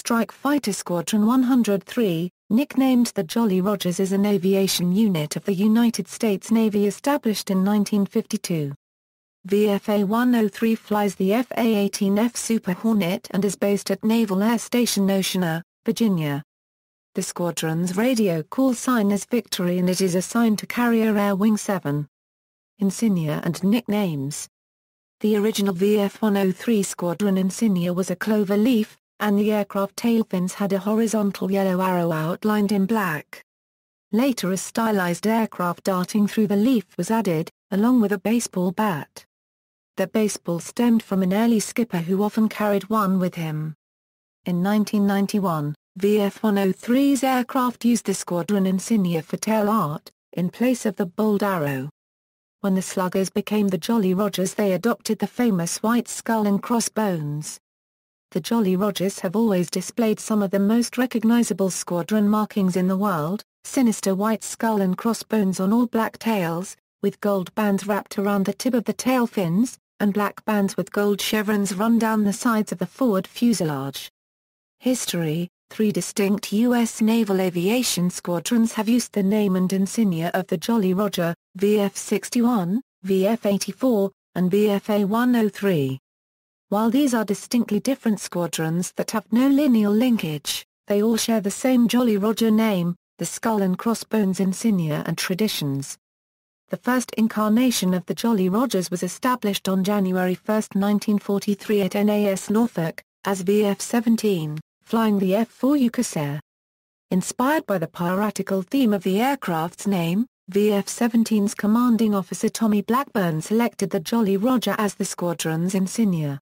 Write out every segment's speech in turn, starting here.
Strike Fighter Squadron 103, nicknamed the Jolly Rogers, is an aviation unit of the United States Navy established in 1952. VFA-103 flies the A-18F Super Hornet and is based at Naval Air Station Oceana, Virginia. The squadron's radio call sign is Victory and it is assigned to Carrier Air Wing 7. Insignia and Nicknames. The original VF-103 squadron insignia was a clover leaf, and the aircraft tailfins had a horizontal yellow arrow outlined in black. Later a stylized aircraft darting through the leaf was added, along with a baseball bat. The baseball stemmed from an early skipper who often carried one with him. In 1991, VF-103's aircraft used the squadron insignia for tail art, in place of the bold arrow. When the Sluggers became the Jolly Rogers, they adopted the famous white skull and crossbones. The Jolly Rogers have always displayed some of the most recognizable squadron markings in the world: sinister white skull and crossbones on all black tails, with gold bands wrapped around the tip of the tail fins, and black bands with gold chevrons run down the sides of the forward fuselage. History: 3 distinct U.S. naval aviation squadrons have used the name and insignia of the Jolly Roger: VF-61, VF-84, and VFA-103. While these are distinctly different squadrons that have no lineal linkage, they all share the same Jolly Roger name, the skull and crossbones insignia and traditions. The first incarnation of the Jolly Rogers was established on January 1, 1943 at NAS Norfolk, as VF-17, flying the F-4U Corsair. Inspired by the piratical theme of the aircraft's name, VF-17's commanding officer Tommy Blackburn selected the Jolly Roger as the squadron's insignia.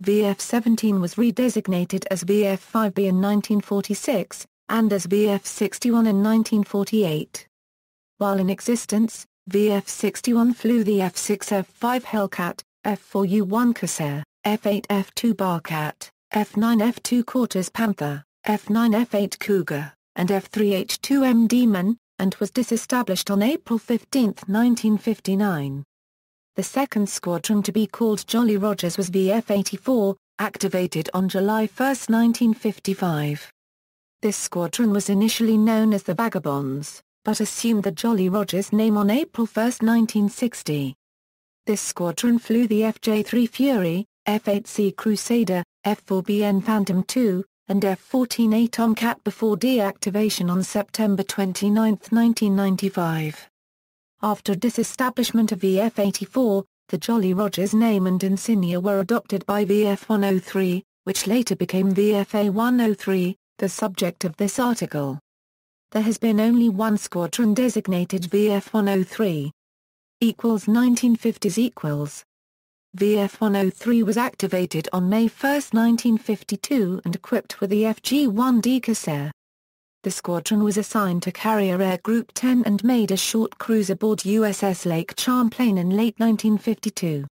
VF-17 was redesignated as VF-5B in 1946, and as VF-61 in 1948. While in existence, VF-61 flew the F-6F-5 Hellcat, F-4U-1 Corsair, F-8F-2 Barcat, F-9F-2 Cortez Panther, F-9F-8 Cougar, and F-3H-2M Demon, and was disestablished on April 15, 1959. The second squadron to be called Jolly Rogers was VF-84, activated on July 1, 1955. This squadron was initially known as the Vagabonds, but assumed the Jolly Rogers name on April 1, 1960. This squadron flew the FJ-3 Fury, F-8C Crusader, F-4BN Phantom II, and F-14A Tomcat before deactivation on September 29, 1995. After disestablishment of VF-84, the Jolly Rogers name and insignia were adopted by VF-103, which later became VFA-103, the subject of this article. There has been only one squadron designated VF-103. 1950s. VF-103 was activated on May 1, 1952 and equipped with the FG-1D Corsair. The squadron was assigned to Carrier Air Group 10 and made a short cruise aboard USS Lake Champlain in late 1952.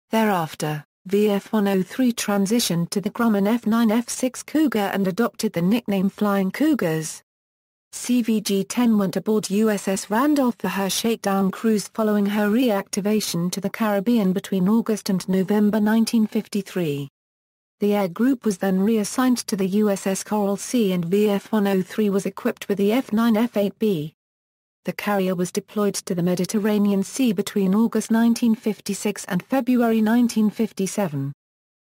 Thereafter, VF-103 transitioned to the Grumman F-9F-6 Cougar and adopted the nickname Flying Cougars. CVG-10 went aboard USS Randolph for her shakedown cruise following her reactivation to the Caribbean between August and November 1953. The air group was then reassigned to the USS Coral Sea and VF-103 was equipped with the F-9F-8B. The carrier was deployed to the Mediterranean Sea between August 1956 and February 1957.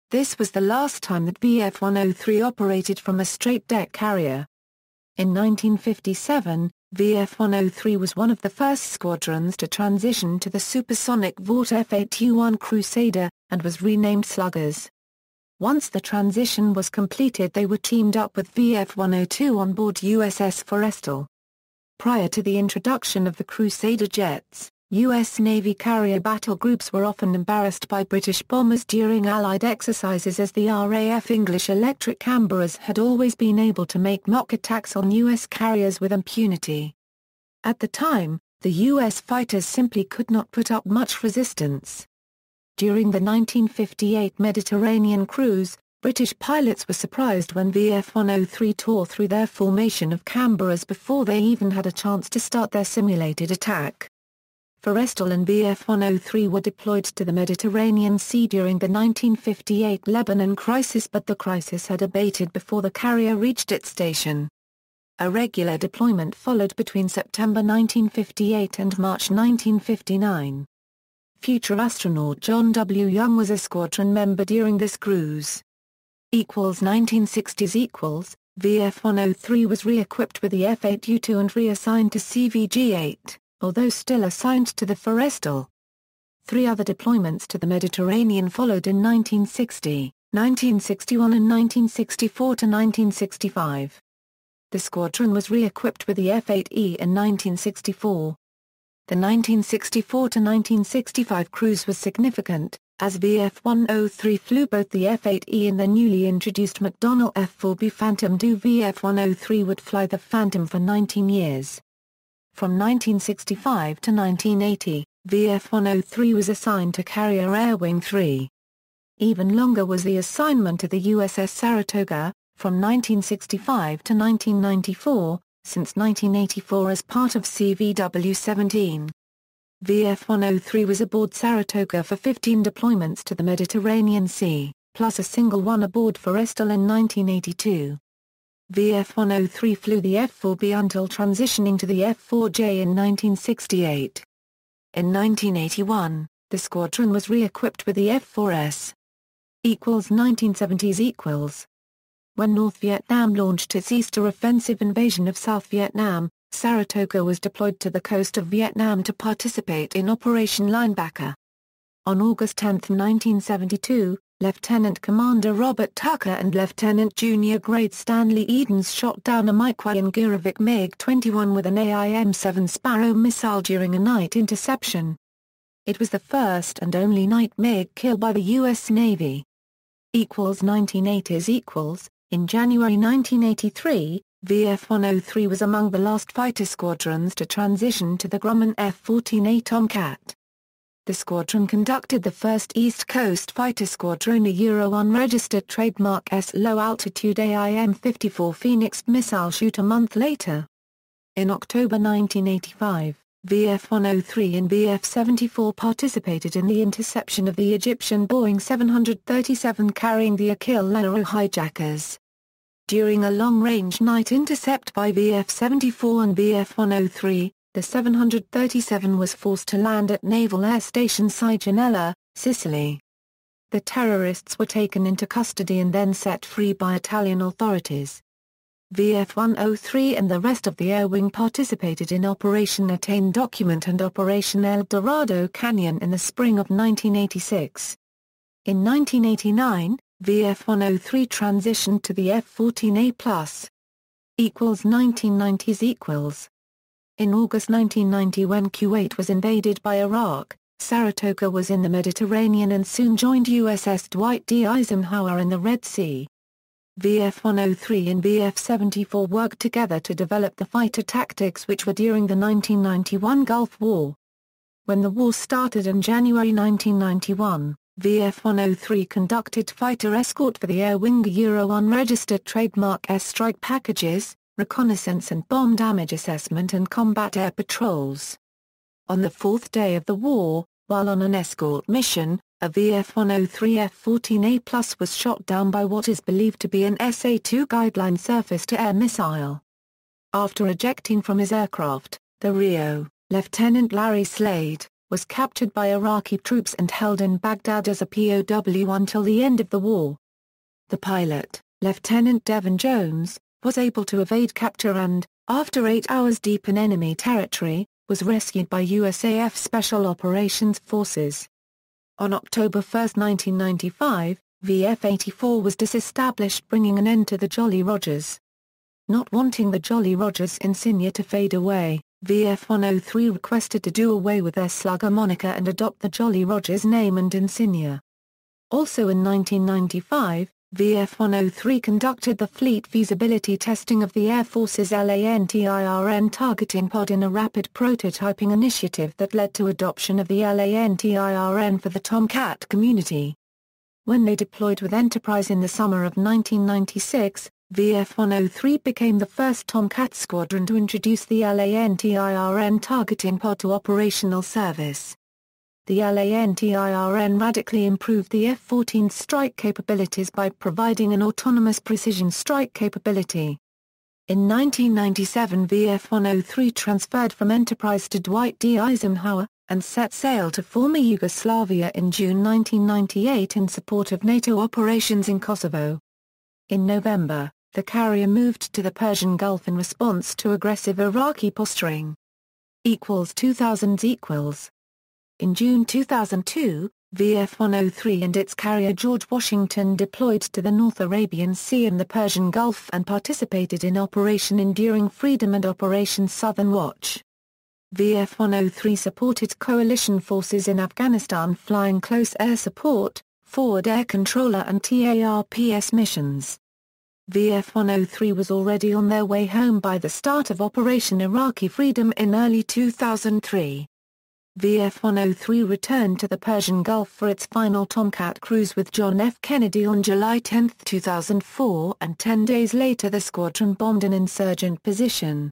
This was the last time that VF-103 operated from a straight-deck carrier. In 1957, VF-103 was one of the first squadrons to transition to the supersonic Vought F-8U-1 Crusader, and was renamed Sluggers. Once the transition was completed, they were teamed up with VF-102 on board USS Forrestal. Prior to the introduction of the Crusader jets, U.S. Navy carrier battle groups were often embarrassed by British bombers during Allied exercises, as the RAF English Electric Canberras had always been able to make mock attacks on U.S. carriers with impunity. At the time, the U.S. fighters simply could not put up much resistance. During the 1958 Mediterranean cruise, British pilots were surprised when VF-103 tore through their formation of Canberras before they even had a chance to start their simulated attack. Forrestal and VF-103 were deployed to the Mediterranean Sea during the 1958 Lebanon crisis, but the crisis had abated before the carrier reached its station. A regular deployment followed between September 1958 and March 1959. Future astronaut John W. Young was a squadron member during this cruise. 1960s VF-103 was re-equipped with the F-8U-2 and reassigned to CVG-8, although still assigned to the Forrestal. 3 other deployments to the Mediterranean followed in 1960, 1961 and 1964–1965. The squadron was re-equipped with the F-8E in 1964. The 1964–1965 cruise was significant, as VF-103 flew both the F-8E and the newly introduced McDonnell F-4B Phantom II. VF-103 would fly the Phantom for 19 years. From 1965 to 1980, VF-103 was assigned to Carrier Air Wing 3. Even longer was the assignment to the USS Saratoga, from 1965 to 1994, since 1984 as part of CVW-17. VF-103 was aboard Saratoga for 15 deployments to the Mediterranean Sea, plus a single one aboard Forrestal in 1982. VF-103 flew the F-4B until transitioning to the F-4J in 1968. In 1981, the squadron was re-equipped with the F-4S. 1970s. When North Vietnam launched its Easter offensive invasion of South Vietnam, Saratoga was deployed to the coast of Vietnam to participate in Operation Linebacker. On August 10, 1972, Lieutenant Commander Robert Tucker and Lieutenant Junior Grade Stanley Edens shot down a Mikoyan-Gurevich MiG-21 with an AIM-7 Sparrow missile during a night interception. It was the first and only night MiG kill by the U.S. Navy. 1980s. In January 1983, VF-103 was among the last fighter squadrons to transition to the Grumman F-14A Tomcat. The squadron conducted the first East Coast Fighter Squadron unregistered trademark low-altitude AIM-54 Phoenix missile shoot a month later. In October 1985, VF-103 and VF-74 participated in the interception of the Egyptian Boeing 737 carrying the Akil Lauro hijackers. During a long-range night intercept by VF-74 and VF-103, the 737 was forced to land at Naval Air Station Sigonella, Sicily. The terrorists were taken into custody and then set free by Italian authorities. VF-103 and the rest of the Air Wing participated in Operation Attain Document and Operation El Dorado Canyon in the spring of 1986. In 1989, VF-103 transitioned to the F-14A+. 1990s. In August 1990, when Kuwait was invaded by Iraq, Saratoga was in the Mediterranean and soon joined USS Dwight D. Eisenhower in the Red Sea. VF-103 and VF-74 worked together to develop the fighter tactics which were during the 1991 Gulf War. When the war started in January 1991, VF-103 conducted fighter escort for the Air Wing unregistered trademark S-strike packages, reconnaissance and bomb damage assessment and combat air patrols. On the fourth day of the war, while on an escort mission, a VF-103 F-14A+ was shot down by what is believed to be an SA-2 guideline surface-to-air missile. After ejecting from his aircraft, the RIO, Lieutenant Larry Slade, was captured by Iraqi troops and held in Baghdad as a POW until the end of the war. The pilot, Lieutenant Devon Jones, was able to evade capture and, after 8 hours deep in enemy territory, was rescued by USAF Special Operations Forces. On October 1, 1995, VF-84 was disestablished, bringing an end to the Jolly Rogers. Not wanting the Jolly Rogers insignia to fade away, VF-103 requested to do away with their Slugger moniker and adopt the Jolly Rogers name and insignia. Also in 1995, VF-103 conducted the fleet feasibility testing of the Air Force's LANTIRN targeting pod in a rapid prototyping initiative that led to adoption of the LANTIRN for the Tomcat community. When they deployed with Enterprise in the summer of 1996, VF-103 became the first Tomcat squadron to introduce the LANTIRN targeting pod to operational service. The LANTIRN radically improved the F-14's strike capabilities by providing an autonomous precision strike capability. In 1997, VF-103 transferred from Enterprise to Dwight D. Eisenhower, and set sail to former Yugoslavia in June 1998 in support of NATO operations in Kosovo. In November, the carrier moved to the Persian Gulf in response to aggressive Iraqi posturing. 2000. In June 2002, VF-103 and its carrier George Washington deployed to the North Arabian Sea and the Persian Gulf and participated in Operation Enduring Freedom and Operation Southern Watch. VF-103 supported coalition forces in Afghanistan flying close air support, forward air controller and TARPS missions. VF-103 was already on their way home by the start of Operation Iraqi Freedom in early 2003. VF-103 returned to the Persian Gulf for its final Tomcat cruise with John F. Kennedy on July 10, 2004, and 10 days later the squadron bombed an insurgent position.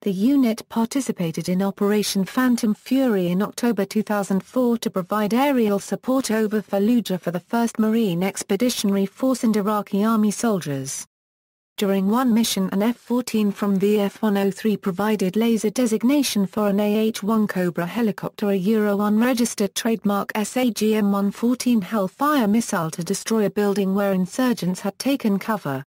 The unit participated in Operation Phantom Fury in October 2004 to provide aerial support over Fallujah for the 1st Marine Expeditionary Force and Iraqi Army soldiers. During one mission, an F-14 from VF-103 provided laser designation for an AH-1 Cobra helicopter, a unregistered trademark SAGM-114 Hellfire missile to destroy a building where insurgents had taken cover.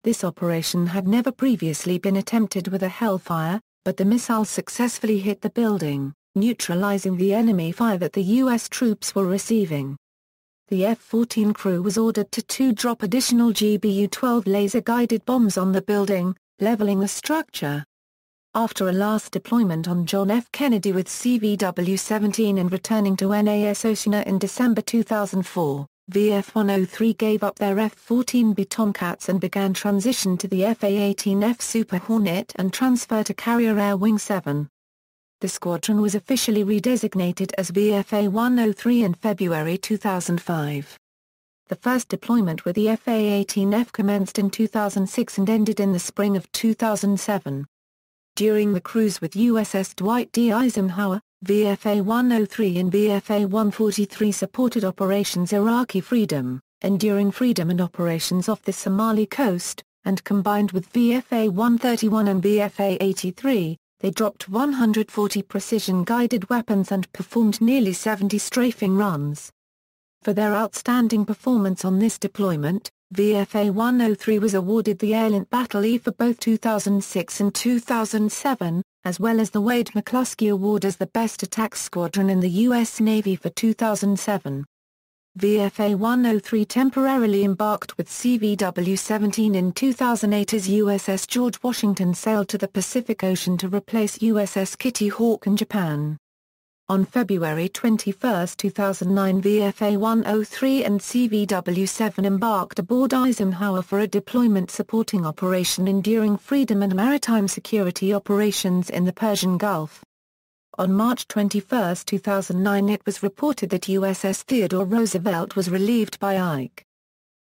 This operation had never previously been attempted with a Hellfire, but the missile successfully hit the building, neutralizing the enemy fire that the U.S. troops were receiving. The F-14 crew was ordered to drop additional GBU-12 laser-guided bombs on the building, leveling the structure. After a last deployment on John F. Kennedy with CVW-17 and returning to NAS Oceana in December 2004, VF-103 gave up their F-14B Tomcats and began transition to the FA-18F Super Hornet and transfer to Carrier Air Wing 7. The squadron was officially redesignated as VFA-103 in February 2005. The first deployment with the FA-18F commenced in 2006 and ended in the spring of 2007. During the cruise with USS Dwight D. Eisenhower, VFA-103 and VFA-143 supported Operations Iraqi Freedom, Enduring Freedom and operations off the Somali coast, and combined with VFA-131 and VFA-83, they dropped 140 precision-guided weapons and performed nearly 70 strafing runs. For their outstanding performance on this deployment, VFA-103 was awarded the Airlift Battle E for both 2006 and 2007, as well as the Wade McCluskey Award as the Best Attack Squadron in the U.S. Navy for 2007. VFA-103 temporarily embarked with CVW-17 in 2008 as USS George Washington sailed to the Pacific Ocean to replace USS Kitty Hawk in Japan. On February 21, 2009, VFA-103 and CVW-7 embarked aboard Eisenhower for a deployment supporting Operation Enduring Freedom and maritime security operations in the Persian Gulf. On March 21, 2009, it was reported that USS Theodore Roosevelt was relieved by Ike.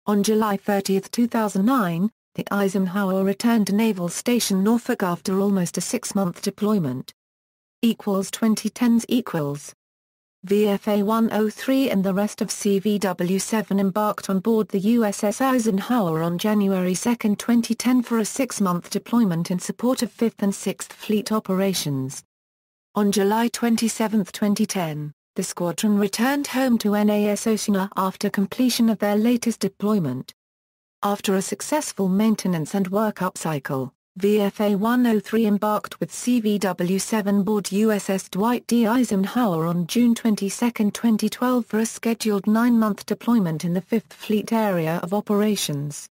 On July 30, 2009, the Eisenhower returned to Naval Station Norfolk after almost a 6-month deployment. 2010s equals. VFA-103 and the rest of CVW-7 embarked on board the USS Eisenhower on January 2, 2010 for a 6-month deployment in support of 5th and 6th Fleet operations. On July 27, 2010, the squadron returned home to NAS Oceana after completion of their latest deployment. After a successful maintenance and workup cycle, VFA-103 embarked with CVW-7 board USS Dwight D. Eisenhower on June 22, 2012 for a scheduled 9-month deployment in the 5th Fleet area of operations.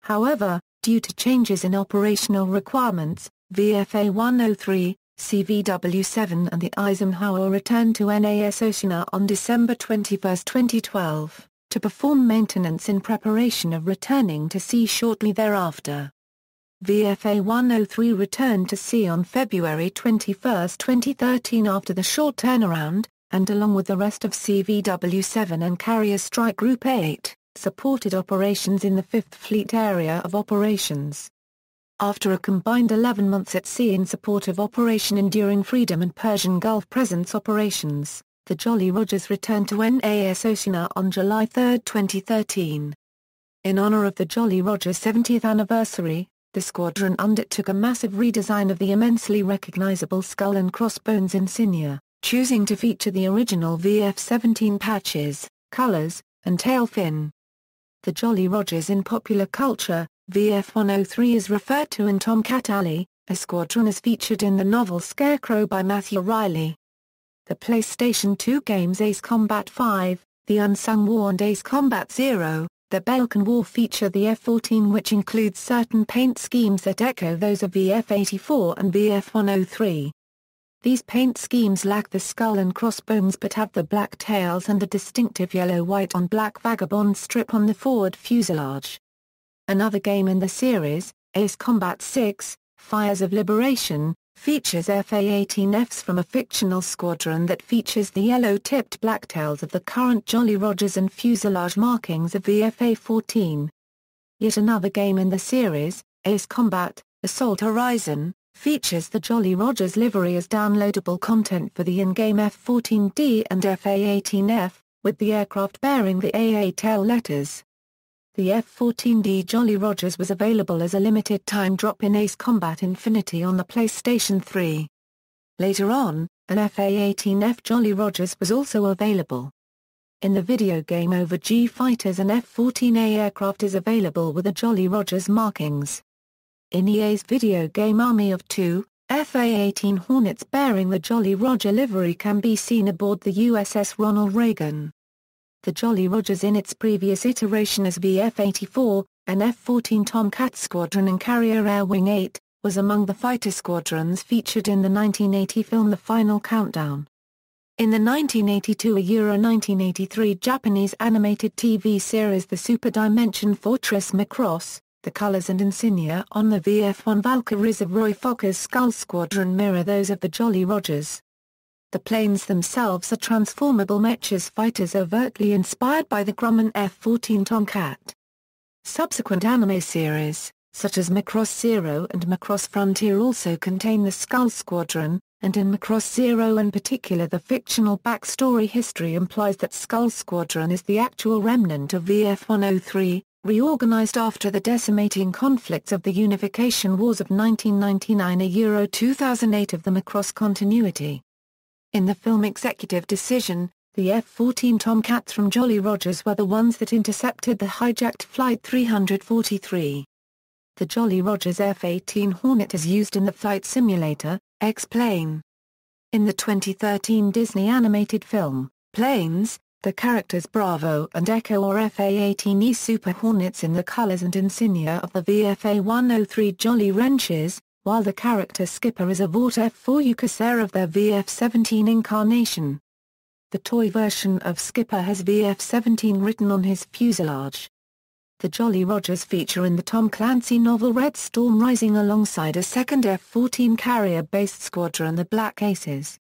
However, due to changes in operational requirements, VFA-103, CVW-7 and the Eisenhower returned to NAS Oceana on December 21, 2012, to perform maintenance in preparation of returning to sea shortly thereafter. VFA-103 returned to sea on February 21, 2013 after the short turnaround, and along with the rest of CVW-7 and Carrier Strike Group 8, supported operations in the 5th Fleet Area of Operations. After a combined 11 months at sea in support of Operation Enduring Freedom and Persian Gulf Presence operations, the Jolly Rogers returned to NAS Oceana on July 3, 2013. In honor of the Jolly Rogers' 70th anniversary, the squadron undertook a massive redesign of the immensely recognizable skull and crossbones insignia, choosing to feature the original VF-17 patches, colors, and tail fin. The Jolly Rogers in popular culture, VF-103 is referred to in Tomcat Alley, a squadron as featured in the novel Scarecrow by Matthew Riley. The PlayStation 2 games Ace Combat 5, The Unsung War and Ace Combat 0, The Balkan War feature the F-14, which includes certain paint schemes that echo those of VF-84 and VF-103. These paint schemes lack the skull and crossbones but have the black tails and a distinctive yellow-white on black vagabond strip on the forward fuselage. Another game in the series, Ace Combat 6, Fires of Liberation, features FA-18Fs from a fictional squadron that features the yellow-tipped blacktails of the current Jolly Rogers and fuselage markings of VFA-14. Yet another game in the series, Ace Combat, Assault Horizon, features the Jolly Rogers livery as downloadable content for the in-game F-14D and FA-18F, with the aircraft bearing the A8L letters. The F-14D Jolly Rogers was available as a limited-time drop in Ace Combat Infinity on the PlayStation 3. Later on, an FA-18F Jolly Rogers was also available. In the video game Over G Fighters, an F-14A aircraft is available with the Jolly Rogers markings. In EA's video game Army of Two, FA-18 Hornets bearing the Jolly Roger livery can be seen aboard the USS Ronald Reagan. The Jolly Rogers in its previous iteration as VF-84, an F-14 Tomcat Squadron and Carrier Air Wing 8, was among the fighter squadrons featured in the 1980 film The Final Countdown. In the 1982–1983 Japanese animated TV series The Super Dimension Fortress Macross, the colors and insignia on the VF-1 Valkyries of Roy Focker's Skull Squadron mirror those of the Jolly Rogers. The planes themselves are transformable Mechas fighters overtly inspired by the Grumman F-14 Tomcat. Subsequent anime series, such as Macross Zero and Macross Frontier, also contain the Skull Squadron, and in Macross Zero in particular the fictional backstory history implies that Skull Squadron is the actual remnant of VF-103, reorganized after the decimating conflicts of the Unification Wars of 1999–2008 of the Macross continuity. In the film Executive Decision, the F-14 Tomcats from Jolly Rogers were the ones that intercepted the hijacked Flight 343. The Jolly Rogers F-18 Hornet is used in the flight simulator, X-Plane. In the 2013 Disney animated film, Planes, the characters Bravo and Echo are FA-18E Super Hornets in the colors and insignia of the VFA-103 Jolly Wrenches, while the character Skipper is a Vought F-4U Corsair of their VF-17 incarnation. The toy version of Skipper has VF-17 written on his fuselage. The Jolly Rogers feature in the Tom Clancy novel Red Storm Rising alongside a second F-14 carrier-based squadron, the Black Aces.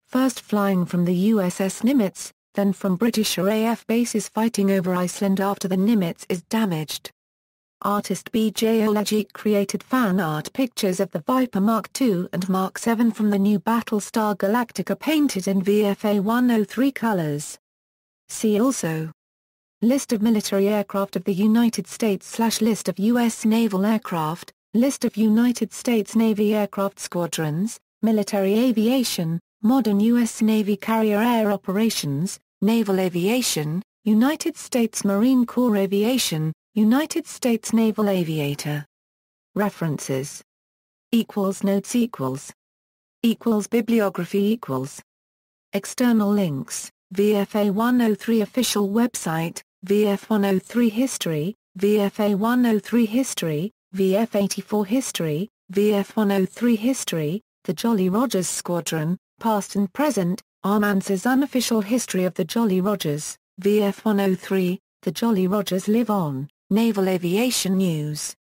First flying from the USS Nimitz, then from British RAF bases fighting over Iceland after the Nimitz is damaged. Artist B.J. Olajic created fan art pictures of the Viper Mark II and Mark VII from the new Battlestar Galactica painted in VFA-103 colors. See also: List of military aircraft of the United States / List of U.S. naval aircraft, List of United States Navy aircraft squadrons, military aviation, modern U.S. Navy carrier air operations, naval aviation, United States Marine Corps aviation, United States Naval Aviator. References. Notes Bibliography External links: VFA-103 official website, VF-103 history, VFA-103 history, VF-84 history, VF-103 history, the Jolly Rogers Squadron, past and present, Armance's unofficial history of the Jolly Rogers, VF-103, the Jolly Rogers live on, Naval Aviation News.